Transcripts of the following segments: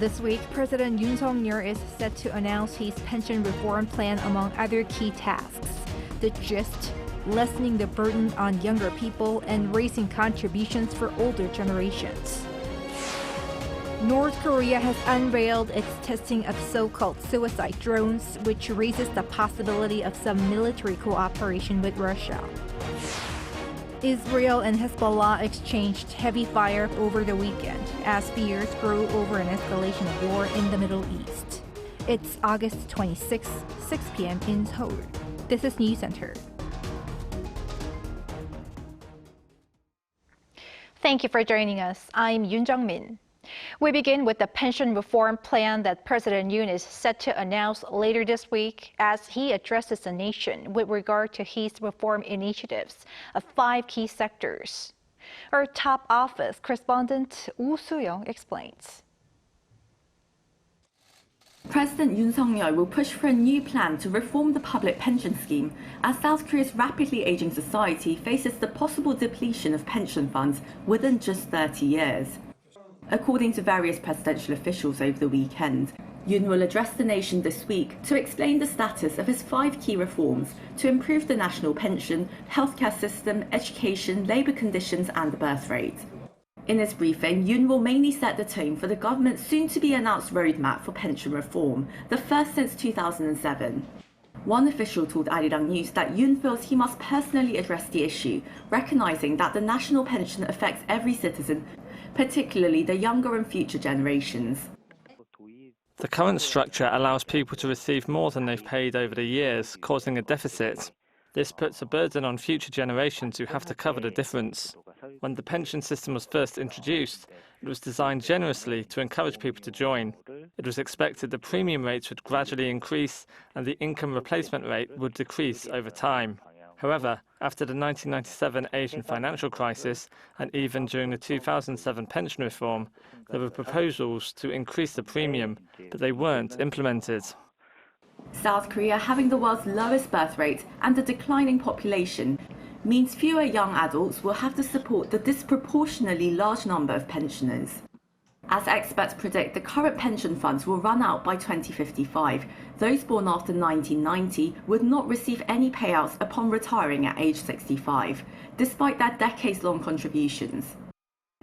This week, President Yoon Suk-yeol is set to announce his pension reform plan among other key tasks. The gist: lessening the burden on younger people and raising contributions for older generations. North Korea has unveiled its testing of so-called suicide drones, which raises the possibility of some military cooperation with Russia. Israel and Hezbollah exchanged heavy fire over the weekend as fears grew over an escalation of war in the Middle East. It's August 26, 6 p.m. in Seoul. This is Newscenter. Thank you for joining us. I'm Yoon Jung-min. We begin with the pension reform plan that President Yoon is set to announce later this week as he addresses the nation with regard to his reform initiatives of 5 key sectors. Our top office correspondent Woo Soo-young explains. President Yoon Suk-yeol will push for a new plan to reform the public pension scheme as South Korea's rapidly aging society faces the possible depletion of pension funds within just 30 years. According to various presidential officials over the weekend, Yoon will address the nation this week to explain the status of his 5 key reforms to improve the national pension, healthcare system, education, labour conditions and the birth rate. In his briefing, Yoon will mainly set the tone for the government's soon-to-be-announced roadmap for pension reform, the first since 2007. One official told Arirang News that Yoon feels he must personally address the issue, recognising that the national pension affects every citizen, particularly the younger and future generations. The current structure allows people to receive more than they've paid over the years, causing a deficit. This puts a burden on future generations who have to cover the difference. When the pension system was first introduced, it was designed generously to encourage people to join. It was expected the premium rates would gradually increase and the income replacement rate would decrease over time. However, after the 1997 Asian financial crisis and even during the 2007 pension reform, there were proposals to increase the premium, but they weren't implemented. South Korea having the world's lowest birth rate and a declining population means fewer young adults will have to support the disproportionately large number of pensioners. As experts predict, the current pension funds will run out by 2055. Those born after 1990 would not receive any payouts upon retiring at age 65, despite their decades-long contributions.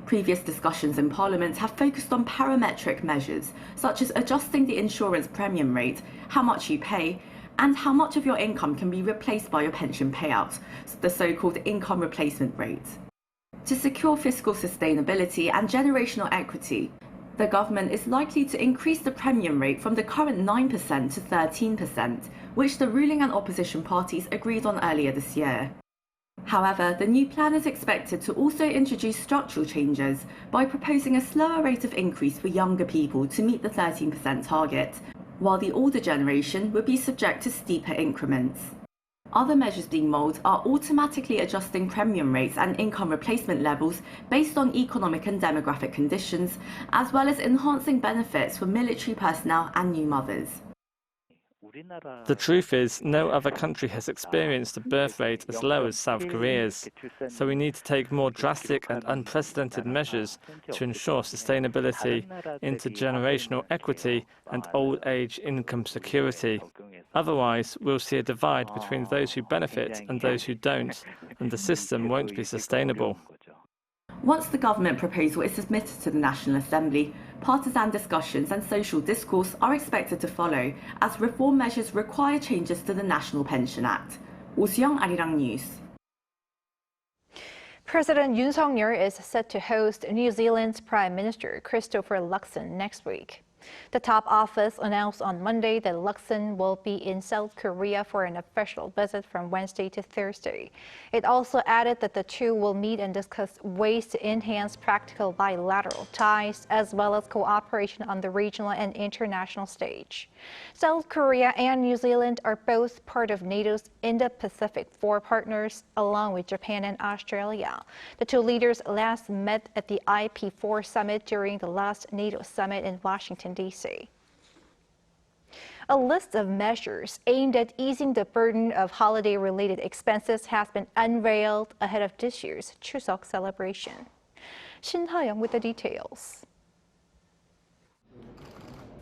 Previous discussions in Parliament have focused on parametric measures, such as adjusting the insurance premium rate, how much you pay, and how much of your income can be replaced by your pension payout, the so-called income replacement rate. To secure fiscal sustainability and generational equity, the government is likely to increase the premium rate from the current 9% to 13%, which the ruling and opposition parties agreed on earlier this year. However, the new plan is expected to also introduce structural changes by proposing a slower rate of increase for younger people to meet the 13% target, while the older generation would be subject to steeper increments. Other measures being mulled are automatically adjusting premium rates and income replacement levels based on economic and demographic conditions, as well as enhancing benefits for military personnel and new mothers. The truth is, no other country has experienced a birth rate as low as South Korea's, so we need to take more drastic and unprecedented measures to ensure sustainability, intergenerational equity and old age income security. Otherwise, we'll see a divide between those who benefit and those who don't, and the system won't be sustainable. Once the government proposal is submitted to the National Assembly, partisan discussions and social discourse are expected to follow as reform measures require changes to the National Pension Act. Woo Soo-young, Arirang News. President Yoon Suk-yeol is set to host New Zealand's Prime Minister Christopher Luxon next week. The top office announced on Monday that Luxon will be in South Korea for an official visit from Wednesday to Thursday. It also added that the two will meet and discuss ways to enhance practical bilateral ties, as well as cooperation on the regional and international stage. South Korea and New Zealand are both part of NATO's Indo-Pacific 4 partners, along with Japan and Australia. The two leaders last met at the IP4 summit during the last NATO summit in Washington, D.C. A list of measures aimed at easing the burden of holiday-related expenses has been unveiled ahead of this year's Chuseok celebration. Shin Ha-young with the details.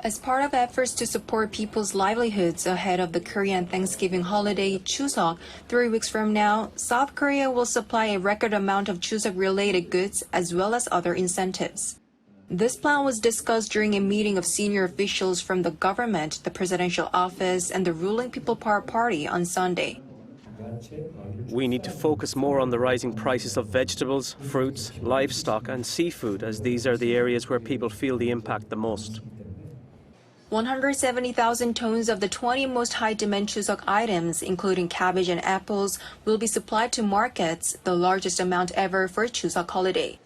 As part of efforts to support people's livelihoods ahead of the Korean Thanksgiving holiday, Chuseok, 3 weeks from now, South Korea will supply a record amount of Chuseok-related goods as well as other incentives. This plan was discussed during a meeting of senior officials from the government, the presidential office, and the ruling People Power Party on Sunday. We need to focus more on the rising prices of vegetables, fruits, livestock, and seafood, as these are the areas where people feel the impact the most. 170,000 tons of the 20 most high-demand Chuseok items, including cabbage and apples, will be supplied to markets, the largest amount ever for Chuseok holiday.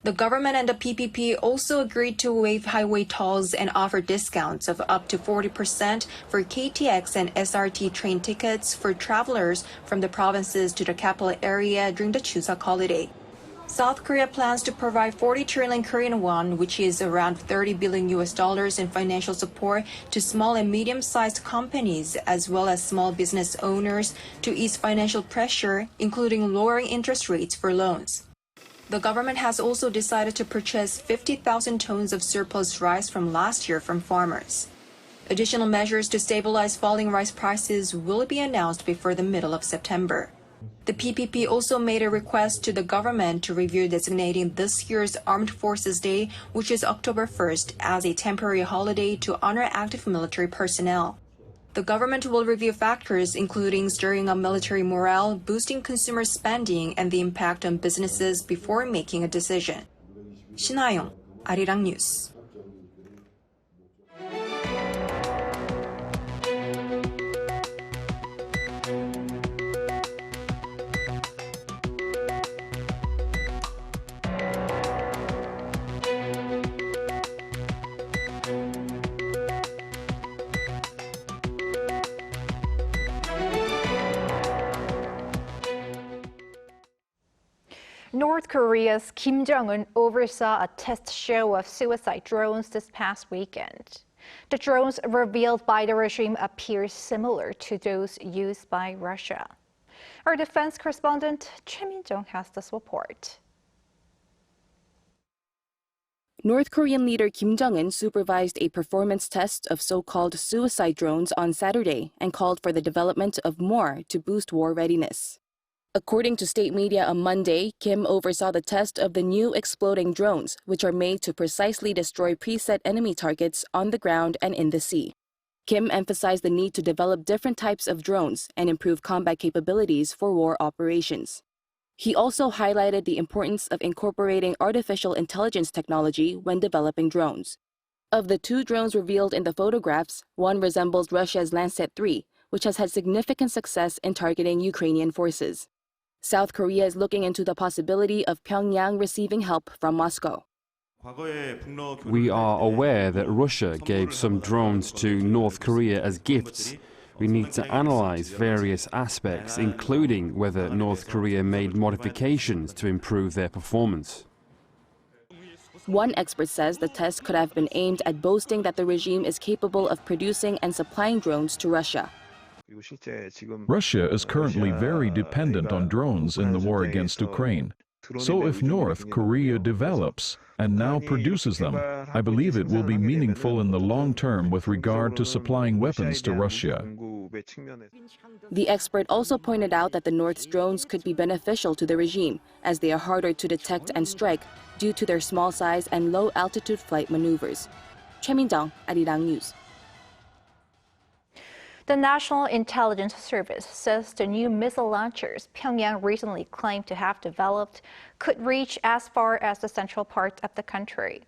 The government and the PPP also agreed to waive highway tolls and offer discounts of up to 40% for KTX and SRT train tickets for travelers from the provinces to the capital area during the Chuseok holiday. South Korea plans to provide 40 trillion Korean won, which is around $30 billion in financial support to small and medium-sized companies as well as small business owners to ease financial pressure, including lowering interest rates for loans. The government has also decided to purchase 50,000 tons of surplus rice from last year from farmers. Additional measures to stabilize falling rice prices will be announced before the middle of September. The PPP also made a request to the government to review designating this year's Armed Forces Day, which is October 1st, as a temporary holiday to honor active military personnel. The government will review factors including stirring up military morale, boosting consumer spending, and the impact on businesses before making a decision. 신하영, Arirang News. North Korea's Kim Jong-un oversaw a test show of suicide drones this past weekend. The drones revealed by the regime appear similar to those used by Russia. Our defense correspondent Choi Min-jung has this report. North Korean leader Kim Jong-un supervised a performance test of so-called suicide drones on Saturday and called for the development of more to boost war readiness. According to state media on Monday, Kim oversaw the test of the new exploding drones, which are made to precisely destroy preset enemy targets on the ground and in the sea. Kim emphasized the need to develop different types of drones and improve combat capabilities for war operations. He also highlighted the importance of incorporating artificial intelligence technology when developing drones. Of the 2 drones revealed in the photographs, one resembles Russia's Lancet 3, which has had significant success in targeting Ukrainian forces. South Korea is looking into the possibility of Pyongyang receiving help from Moscow. We are aware that Russia gave some drones to North Korea as gifts. We need to analyze various aspects, including whether North Korea made modifications to improve their performance. One expert says the test could have been aimed at boasting that the regime is capable of producing and supplying drones to Russia. Russia is currently very dependent on drones in the war against Ukraine. So if North Korea develops and now produces them, I believe it will be meaningful in the long term with regard to supplying weapons to Russia. The expert also pointed out that the North's drones could be beneficial to the regime, as they are harder to detect and strike due to their small size and low-altitude flight maneuvers. Choi Min-jung, Arirang News. The National Intelligence Service says the new missile launchers Pyongyang recently claimed to have developed could reach as far as the central part of the country.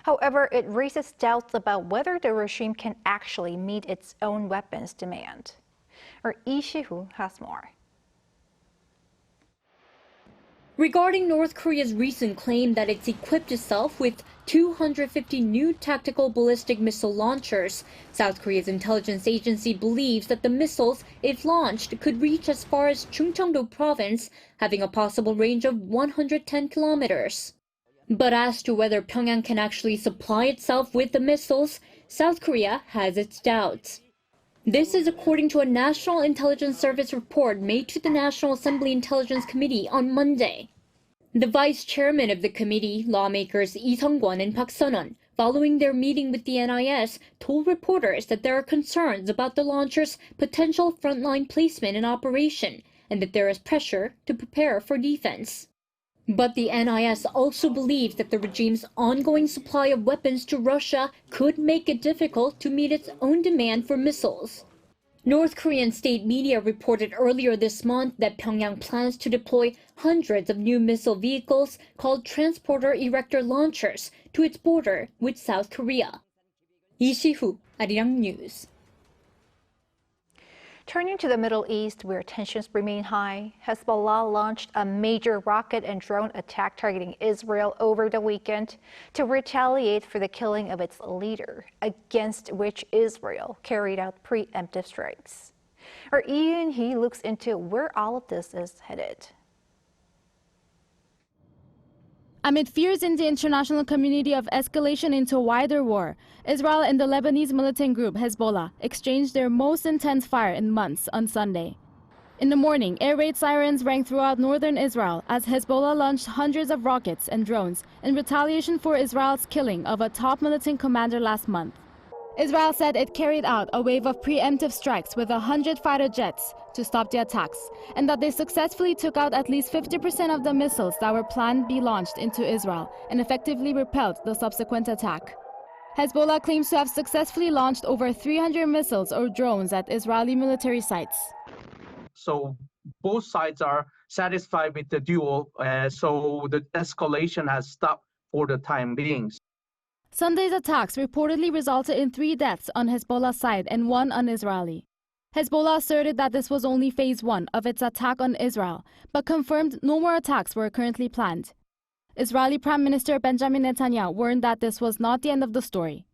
However, it raises doubts about whether the regime can actually meet its own weapons demand. Our Lee Si-hoo has more. Regarding North Korea's recent claim that it's equipped itself with 250 new tactical ballistic missile launchers, South Korea's intelligence agency believes that the missiles, if launched, could reach as far as Chungcheongdo province, having a possible range of 110 kilometers. But as to whether Pyongyang can actually supply itself with the missiles, South Korea has its doubts. This is according to a National Intelligence Service report made to the National Assembly Intelligence Committee on Monday. The vice chairman of the committee, lawmakers Lee Sung-kwon and Park Sun-won, following their meeting with the NIS, told reporters that there are concerns about the launcher's potential frontline placement in operation and that there is pressure to prepare for defense. But the NIS also believes that the regime's ongoing supply of weapons to Russia could make it difficult to meet its own demand for missiles. North Korean state media reported earlier this month that Pyongyang plans to deploy hundreds of new missile vehicles called transporter erector launchers to its border with South Korea. Lee Si-hu, Arirang News. Turning to the Middle East, where tensions remain high, Hezbollah launched a major rocket and drone attack targeting Israel over the weekend to retaliate for the killing of its leader, against which Israel carried out preemptive strikes. Our Yoon looks into where all of this is headed. Amid fears in the international community of escalation into a wider war, Israel and the Lebanese militant group Hezbollah exchanged their most intense fire in months on Sunday. In the morning, air raid sirens rang throughout northern Israel as Hezbollah launched hundreds of rockets and drones in retaliation for Israel's killing of a top militant commander last month. Israel said it carried out a wave of preemptive strikes with 100 fighter jets to stop the attacks, and that they successfully took out at least 50% of the missiles that were planned to be launched into Israel and effectively repelled the subsequent attack. Hezbollah claims to have successfully launched over 300 missiles or drones at Israeli military sites. So both sides are satisfied with the duel, so the escalation has stopped for the time being. Sunday's attacks reportedly resulted in 3 deaths on Hezbollah's side and 1 on Israeli. Hezbollah asserted that this was only phase 1 of its attack on Israel, but confirmed no more attacks were currently planned. Israeli Prime Minister Benjamin Netanyahu warned that this was not the end of the story.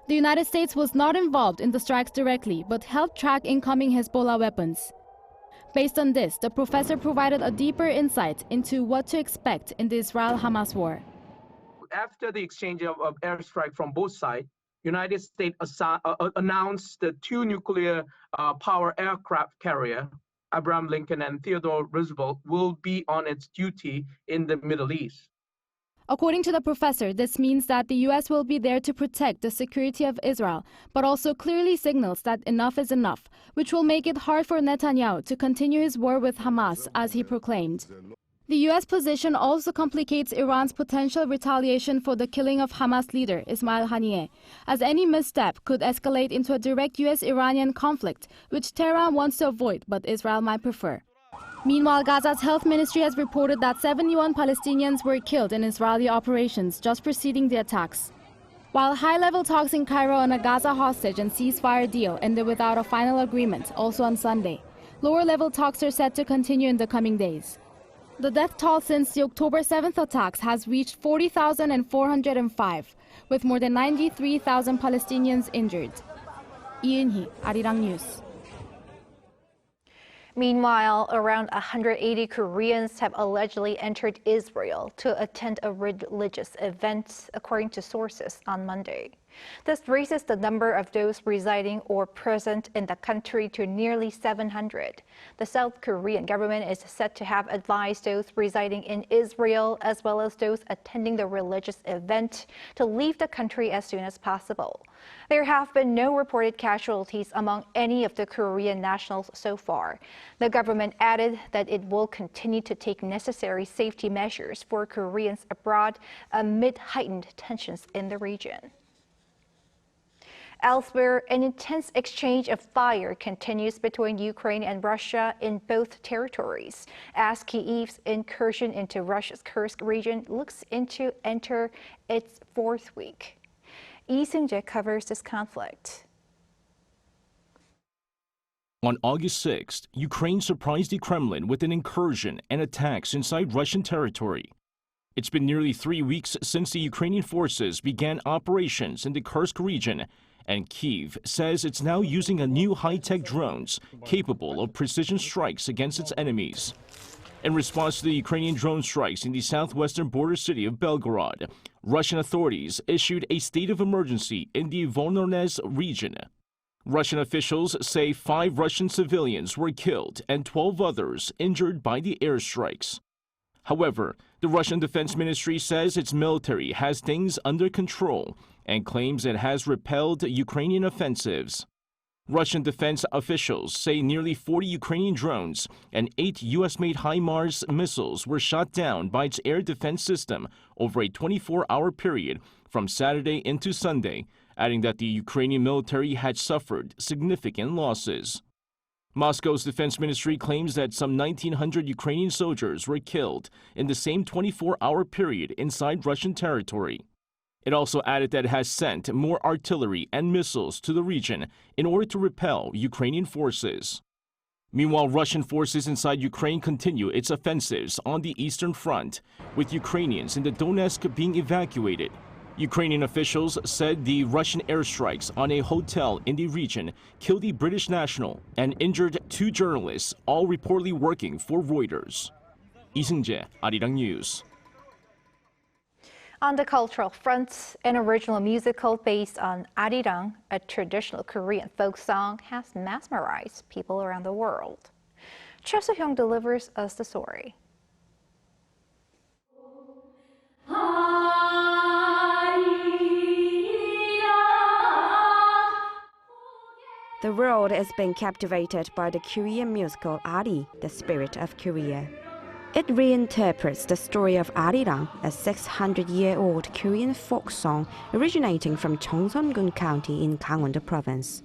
The United States was not involved in the strikes directly, but helped track incoming Hezbollah weapons. Based on this, the professor provided a deeper insight into what to expect in the Israel-Hamas war. After the exchange of airstrike from both sides, United States announced the 2 nuclear power aircraft carrier, Abraham Lincoln and Theodore Roosevelt, will be on its duty in the Middle East. According to the professor, this means that the U.S. will be there to protect the security of Israel, but also clearly signals that enough is enough, which will make it hard for Netanyahu to continue his war with Hamas, as he proclaimed. The U.S. position also complicates Iran's potential retaliation for the killing of Hamas leader Ismail Haniyeh, as any misstep could escalate into a direct U.S.-Iranian conflict, which Tehran wants to avoid but Israel might prefer. Meanwhile, Gaza's health ministry has reported that 71 Palestinians were killed in Israeli operations just preceding the attacks. While high-level talks in Cairo on a Gaza hostage and ceasefire deal ended without a final agreement, also on Sunday, lower-level talks are set to continue in the coming days. The death toll since the October 7th attacks has reached 40,405, with more than 93,000 Palestinians injured. Yoon, Arirang News. Meanwhile, around 180 Koreans have allegedly entered Israel to attend a religious event, according to sources on Monday. This raises the number of those residing or present in the country to nearly 700. The South Korean government is set to have advised those residing in Israel, as well as those attending the religious event, to leave the country as soon as possible. There have been no reported casualties among any of the Korean nationals so far. The government added that it will continue to take necessary safety measures for Koreans abroad amid heightened tensions in the region. Elsewhere, an intense exchange of fire continues between Ukraine and Russia in both territories, as Kyiv's incursion into Russia's Kursk region looks to enter its 4th week. Lee Seung-jae covers this conflict. On August 6th, Ukraine surprised the Kremlin with an incursion and attacks inside Russian territory. It's been nearly 3 weeks since the Ukrainian forces began operations in the Kursk region, and Kyiv says it's now using a new high-tech drones capable of precision strikes against its enemies. In response to the Ukrainian drone strikes in the southwestern border city of Belgorod, Russian authorities issued a state of emergency in the Voronezh region. Russian officials say 5 Russian civilians were killed and 12 others injured by the airstrikes. However, The Russian Defense Ministry says its military has things under control and claims it has repelled Ukrainian offensives. Russian defense officials say nearly 40 Ukrainian drones and 8 U.S.-made HIMARS missiles were shot down by its air defense system over a 24-hour period from Saturday into Sunday, adding that the Ukrainian military had suffered significant losses. Moscow's defense ministry claims that some 1,900 Ukrainian soldiers were killed in the same 24-hour period inside Russian territory. It also added that it has sent more artillery and missiles to the region in order to repel Ukrainian forces. Meanwhile, Russian forces inside Ukraine continue its offensives on the Eastern Front, with Ukrainians in the Donetsk being evacuated. Ukrainian officials said the Russian airstrikes on a hotel in the region killed a British national and injured 2 journalists, all reportedly working for Reuters. Lee Seung-jae, Arirang News. On the cultural front, an original musical based on Arirang, a traditional Korean folk song, has mesmerized people around the world. Chuseok delivers us the story. The world is being captivated by the Korean musical Ari, the Spirit of Korea. It reinterprets the story of Arirang, a 600-year-old Korean folk song originating from Jong-un County in Gangwon Province.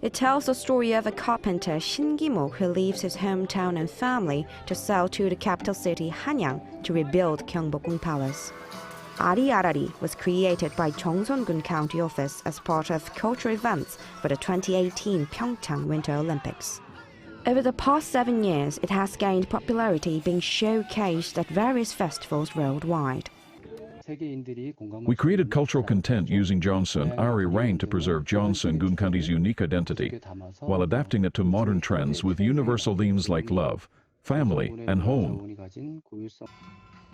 It tells the story of a carpenter, Shin Ki-mo, who leaves his hometown and family to sail to the capital city, Hanyang, to rebuild Gyeongbokgung Palace. Ari Arari was created by Jong-un County Office as part of cultural events for the 2018 Pyeongchang Winter Olympics. Over the past 7 years, it has gained popularity, being showcased at various festivals worldwide. We created cultural content using Johnson, Arirang to preserve Johnson-gun County's unique identity, while adapting it to modern trends with universal themes like love, family, and home.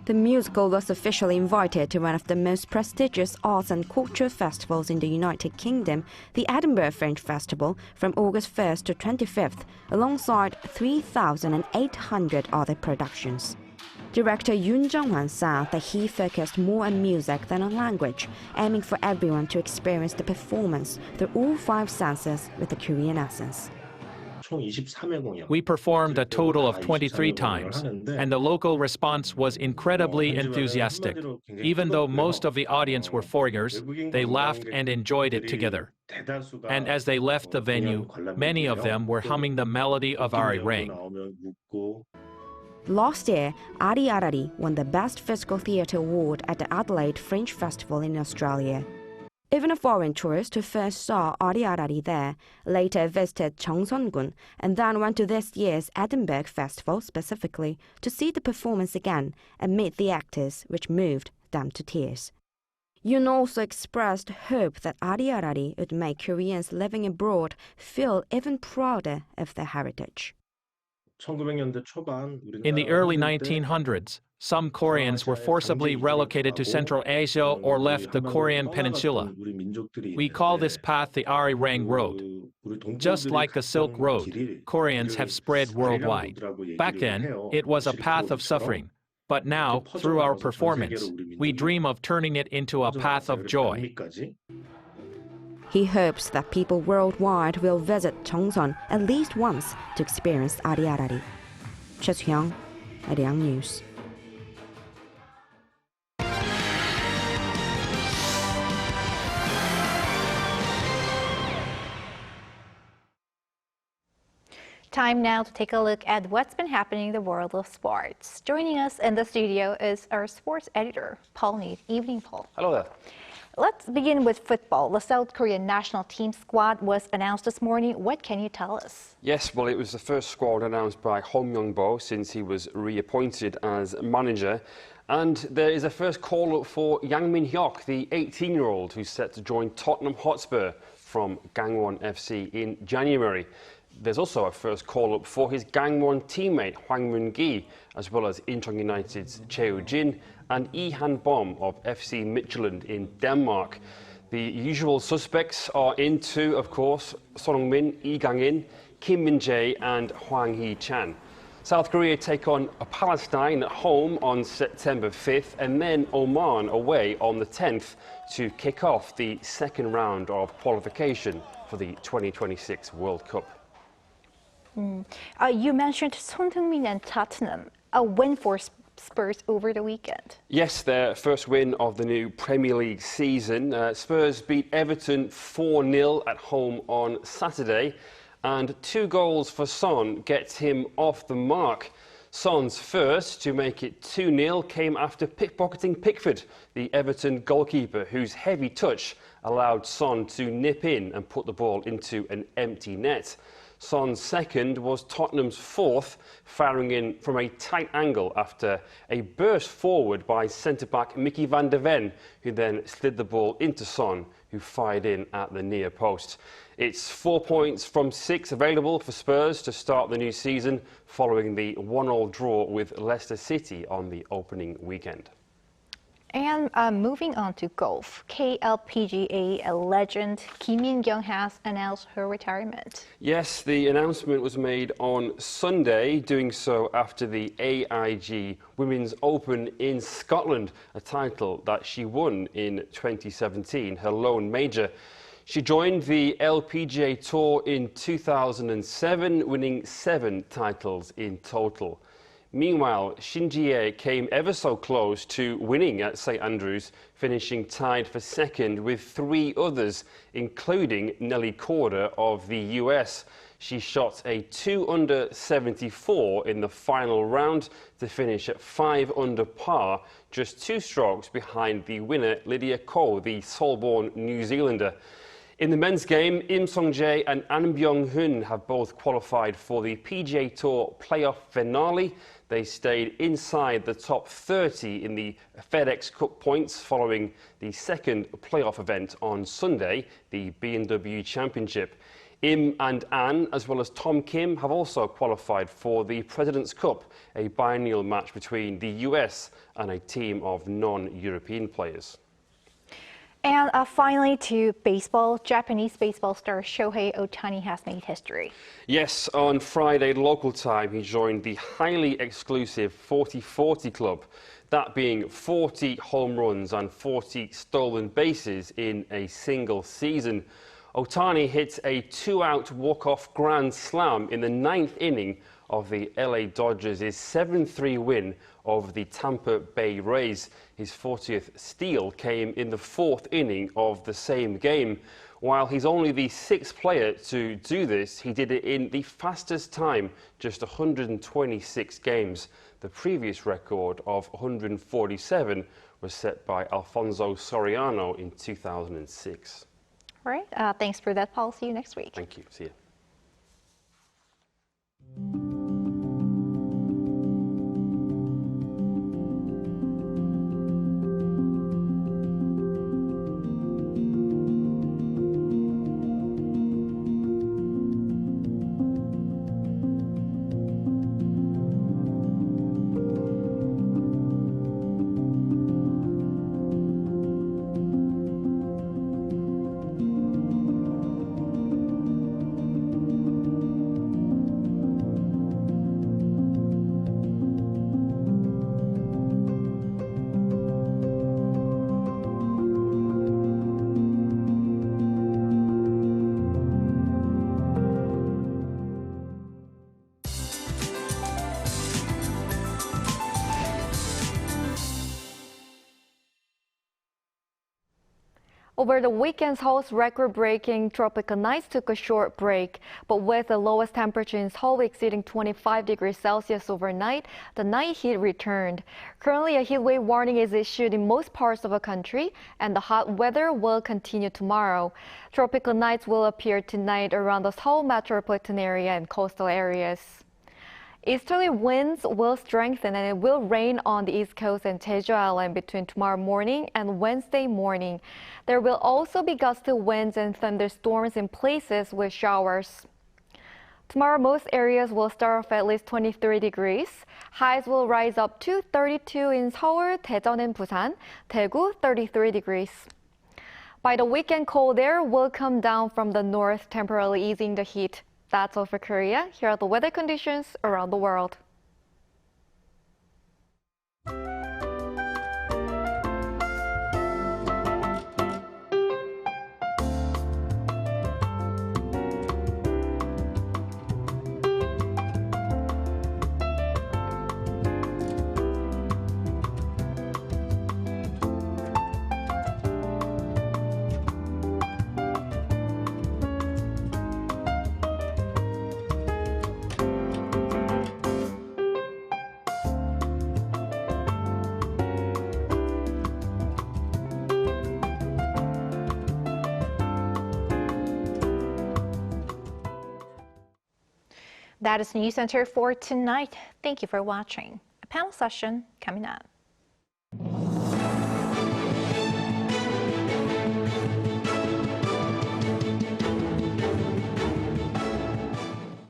The musical was officially invited to one of the most prestigious arts and culture festivals in the United Kingdom, the Edinburgh Fringe Festival, from August 1st to 25th, alongside 3,800 other productions. Director Yoon said that he focused more on music than on language, aiming for everyone to experience the performance through all 5 senses with the Korean essence. We performed a total of 23 times, and the local response was incredibly enthusiastic. Even though most of the audience were foreigners, they laughed and enjoyed it together. And as they left the venue, many of them were humming the melody of Arirang. Last year, Ari Arari won the Best Physical Theatre Award at the Adelaide Fringe Festival in Australia. Even a foreign tourist who first saw Ari Arari there later visited Jongson-gun and then went to this year's Edinburgh Festival specifically to see the performance again and meet the actors, which moved them to tears. Yoon also expressed hope that Ari Arari would make Koreans living abroad feel even prouder of their heritage. In the early 1900s, some Koreans were forcibly relocated to Central Asia or left the Korean peninsula. We call this path the Arirang Road. Just like the Silk Road, Koreans have spread worldwide. Back then, it was a path of suffering. But now, through our performance, we dream of turning it into a path of joy. He hopes that people worldwide will visit Jongson at least once to experience Ari Arari. Chuseok, Arirang News. Time now to take a look at what's been happening in the world of sports. Joining us in the studio is our sports editor, Paul Need. Evening, Paul. Hello there. Let's begin with football. The South Korean national team squad was announced this morning. What can you tell us? Yes, well, it was the first squad announced by Hong Myung-bo since he was reappointed as manager. And there is a first call-up for Min-hyuk, the 18-year-old who's set to join Tottenham Hotspur from Gangwon FC in January. There's also a first call-up for his Gangwon teammate Hwang Moon-gi, as well as Incheon United's Cheo Jin and Lee Han-bom of FC Midtjylland in Denmark. The usual suspects are in too, of course, Son Heung-min, Lee Gang-in, Kim Min-jae and Hwang Hee-chan. South Korea take on Palestine at home on September 5th and then Oman away on the 10th to kick off the second round of qualification for the 2026 World Cup. You mentioned Son Heung-min and Tottenham. A win for Spurs over the weekend. Yes, their first win of the new Premier League season. Spurs beat Everton 4-0 at home on Saturday. And 2 goals for Son gets him off the mark. Son's first to make it 2-0 came after pickpocketing Pickford, the Everton goalkeeper, whose heavy touch allowed Son to nip in and put the ball into an empty net. Son's second was Tottenham's fourth, firing in from a tight angle after a burst forward by centre-back Mickey van der Ven, who then slid the ball into Son, who fired in at the near post. It's 4 points from 6 available for Spurs to start the new season, following the 1-1 draw with Leicester City on the opening weekend. And moving on to golf, KLPGA legend Kim Min-hyuk has announced her retirement. Yes, the announcement was made on Sunday, doing so after the AIG Women's Open in Scotland, a title that she won in 2017, her lone major. She joined the LPGA Tour in 2007, winning 7 titles in total. Meanwhile, Shin Ji-hye came ever so close to winning at St Andrews, finishing tied for second with 3 others, including Nelly Korda of the US. She shot a 2-under 74 in the final round to finish at 5 under par, just 2 strokes behind the winner Lydia Ko, the Seoul-born New Zealander. In the men's game, Im Sung-jae and An Byung-hun have both qualified for the PGA Tour playoff finale. They stayed inside the top 30 in the FedEx Cup points following the second playoff event on Sunday, the B&W Championship. Im and An, as well as Tom Kim, have also qualified for the President's Cup, a biennial match between the US and a team of non-European players. And finally to baseball, Japanese baseball star Shohei Ohtani has made history. Yes, on Friday local time, he joined the highly exclusive 40-40 club, that being 40 home runs and 40 stolen bases in a single season. Ohtani hit a 2-out walk-off grand slam in the 9th inning of the LA Dodgers' 7-3 win over the Tampa Bay Rays. His 40th steal came in the 4th inning of the same game. While he's only the 6th player to do this, he did it in the fastest time, just 126 games. The previous record of 147 was set by Alfonso Soriano in 2006. All right, thanks for that, Paul. See you next week. Thank you. See you. Over the weekend, Seoul's record-breaking tropical nights took a short break, but with the lowest temperature in Seoul exceeding 25 degrees Celsius overnight, the night heat returned. Currently, a heat wave warning is issued in most parts of the country, and the hot weather will continue tomorrow. Tropical nights will appear tonight around the Seoul metropolitan area and coastal areas. Easterly winds will strengthen and it will rain on the East Coast and Jeju Island between tomorrow morning and Wednesday morning. There will also be gusty winds and thunderstorms in places with showers. Tomorrow, most areas will start off at least 23 degrees. Highs will rise up to 32 in Seoul, Daejeon, and Busan. Daegu, 33 degrees. By the weekend, cold air will come down from the north, temporarily easing the heat. That's all for Korea. Here are the weather conditions around the world. That is Newscenter for tonight. Thank you for watching. A panel session coming up.